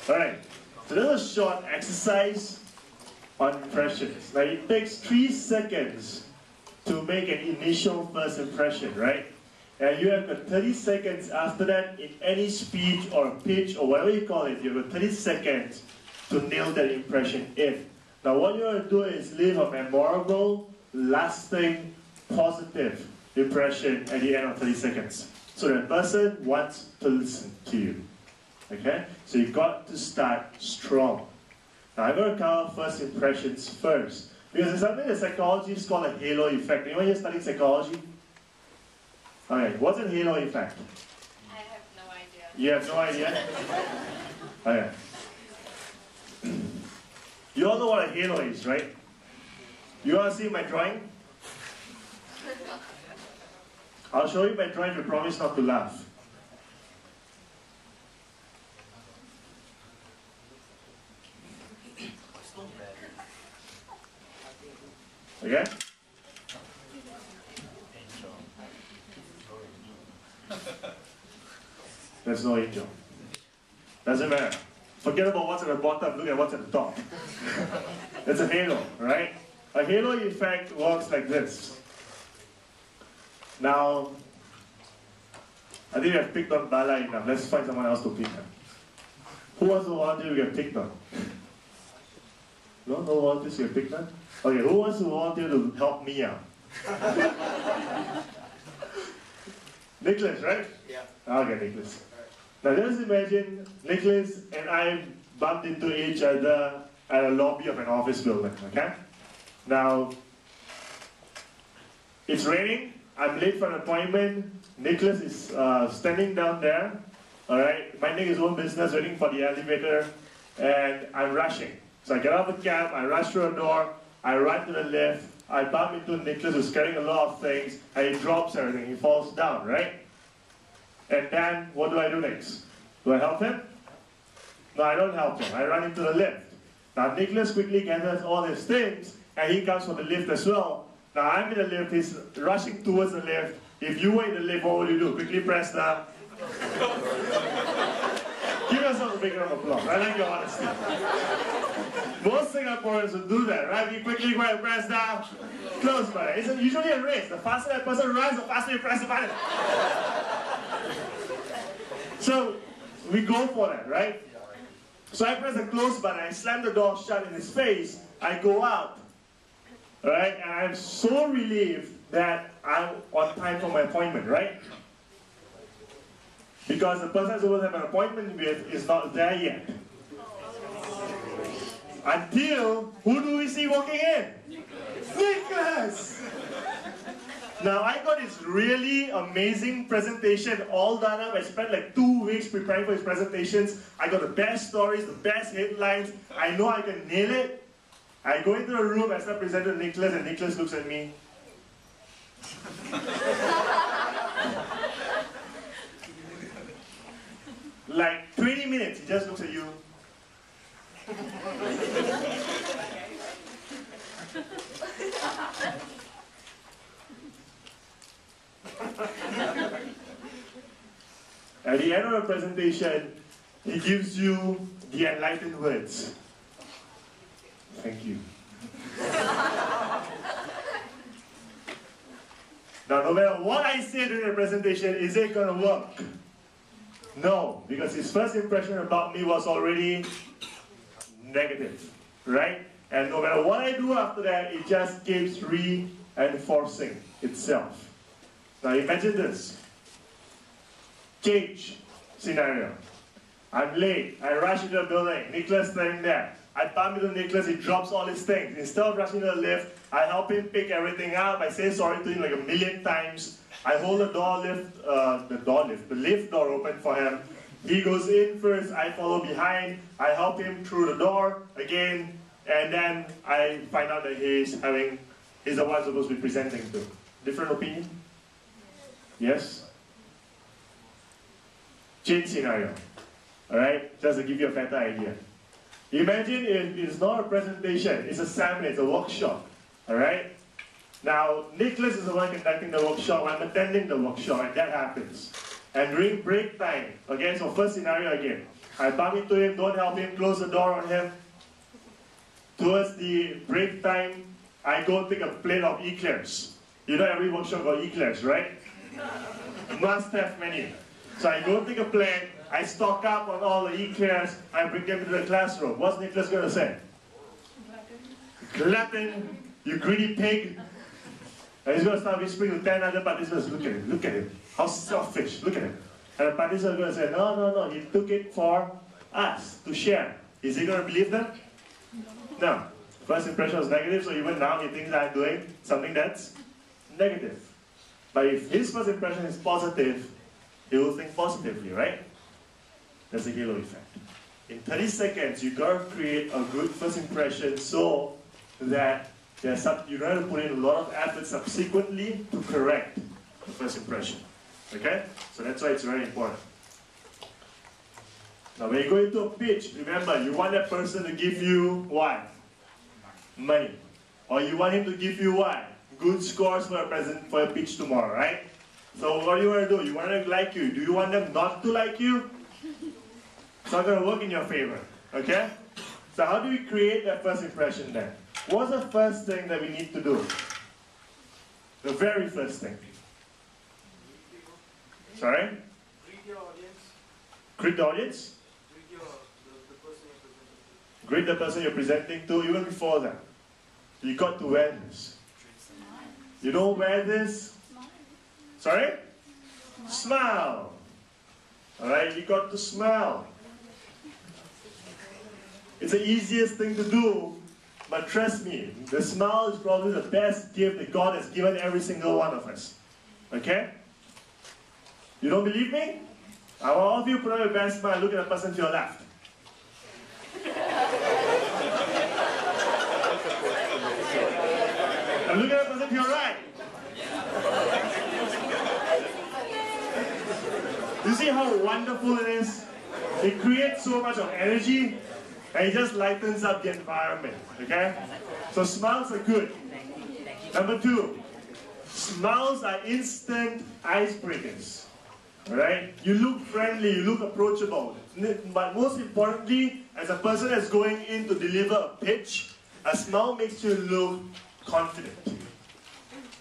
Alright, so this is a short exercise on impressions. Now it takes 3 seconds to make an initial first impression, right? And you have got 30 seconds after that in any speech or pitch or whatever you call it. You have got 30 seconds to nail that impression in. Now what you want to do is leave a memorable, lasting, positive impression at the end of 30 seconds. So that person wants to listen to you. Okay? So you got to start strong. Now I'm going to cover first impressions first. Because there's something that psychologists call a halo effect. Anyone here studying psychology? Okay, what's a halo effect? I have no idea. You have no idea? Okay. You all know what a halo is, right? You want to see my drawing? I'll show you my drawing if you promise not to laugh. Okay? There's no angel. Doesn't matter. Forget about what's at the bottom, look at what's at the top. It's a halo, right? A halo effect works like this. Now, I think I've picked on Bala enough. Let's find someone else to pick on. Who wants to volunteer to get picked on? No? No volunteers to get picked on? Okay, who wants to volunteer to help me out? Nicholas, right? Yeah. Okay, Nicholas. Now just imagine Nicholas and I bumped into each other at a lobby of an office building, okay? Now, it's raining, I'm late for an appointment, Nicholas is standing down there, alright, minding his own business, waiting for the elevator, and I'm rushing. So I get out of the cab, I rush through a door, I run to the lift, I bump into Nicholas who's carrying a lot of things, and he drops everything, he falls down, right? And then, what do I do next? Do I help him? No, I don't help him. I run into the lift. Now, Nicholas quickly gathers all his things, and he comes for the lift as well. Now, I'm in the lift, he's rushing towards the lift. If you were in the lift, what would you do? Quickly press the... Give yourself a big round of applause. I like your honesty. Most Singaporeans would do that, right? You quickly go and press the close button. It's usually a race. The faster that person runs, the faster you press the button. So, we go for that, right? So I press the close button, I slam the door shut in his face, I go out. Right? And I'm so relieved that I'm on time for my appointment, right? Because the person I'm supposed to have an appointment with is not there yet. Until, who do we see walking in? Nicholas! Now I got this really amazing presentation all done up. I spent like 2 weeks preparing for his presentations. I got the best stories, the best headlines. I know I can nail it. I go into the room, I start presenting to Nicholas, and Nicholas looks at me. Like 20 minutes, he just looks at you. At the end of the presentation, he gives you the enlightened words. Thank you. Now, no matter what I say during the presentation, is it going to work? No, because his first impression about me was already negative, right? And no matter what I do after that, it just keeps reinforcing itself. Now imagine this. Change scenario. I'm late, I rush into the building, Nicholas standing there. I bump into Nicholas, he drops all his things. Instead of rushing to the lift, I help him pick everything up. I say sorry to him like 1,000,000 times. I hold the lift door open for him. He goes in first, I follow behind. I help him through the door again, and then I find out that he's the one supposed to be presenting to. Different opinion? Yes? Change scenario. Alright? Just to give you a better idea. Imagine if it's not a presentation, it's a seminar, it's a workshop. Alright? Now, Nicholas is the one conducting the workshop, I'm attending the workshop, and that happens. And during break time, okay, so first scenario again. I bump into him, don't help him, close the door on him. Towards the break time, I go take a plate of eclairs. You know every workshop got eclairs, right? Must have menu. So I go take a plate, I stock up on all the eclairs, I bring them to the classroom. What's Nicholas going to say? Glutton, you greedy pig. And he's going to start whispering to 10 other participants, look at him, how selfish, look at him. And the participants are going to say, no, he took it for us, to share. Is he going to believe them? No. First impression was negative, so even now he thinks I'm doing something that's negative. But if his first impression is positive, he will think positively, right? That's the halo effect. In 30 seconds, you got to create a good first impression so that you don't have to put in a lot of effort subsequently to correct the first impression. Okay? So that's why it's very important. Now when you go into a pitch, remember, you want that person to give you what? Money. Or you want him to give you what? Good scores for a pitch tomorrow, right? So what do you want to do? You want them to like you. Do you want them not to like you? It's not going to work in your favor. Okay? So how do we create that first impression then? What's the first thing that we need to do? The very first thing. Sorry? Greet your audience. Greet the audience? Greet the person you're presenting to. Even before that, you got to wear this. You don't wear this? Sorry? Smile. Alright, you got to smile. It's the easiest thing to do, but trust me, the smile is probably the best gift that God has given every single one of us. Okay? You don't believe me? I want all of you to put on your best smile. Look at the person to your left. And look at the person to your right. You see how wonderful it is? It creates so much of energy, and it just lightens up the environment, okay? So smiles are good. Number 2, smiles are instant icebreakers, alright? You look friendly, you look approachable, but most importantly, as a person that's going in to deliver a pitch, a smile makes you look confident,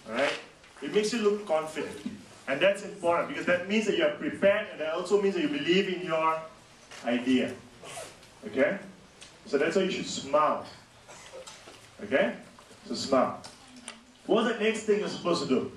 alright? It makes you look confident. And that's important because that means that you are prepared, and that also means that you believe in your idea. Okay? So that's why you should smile. Okay? So smile. What's the next thing you're supposed to do?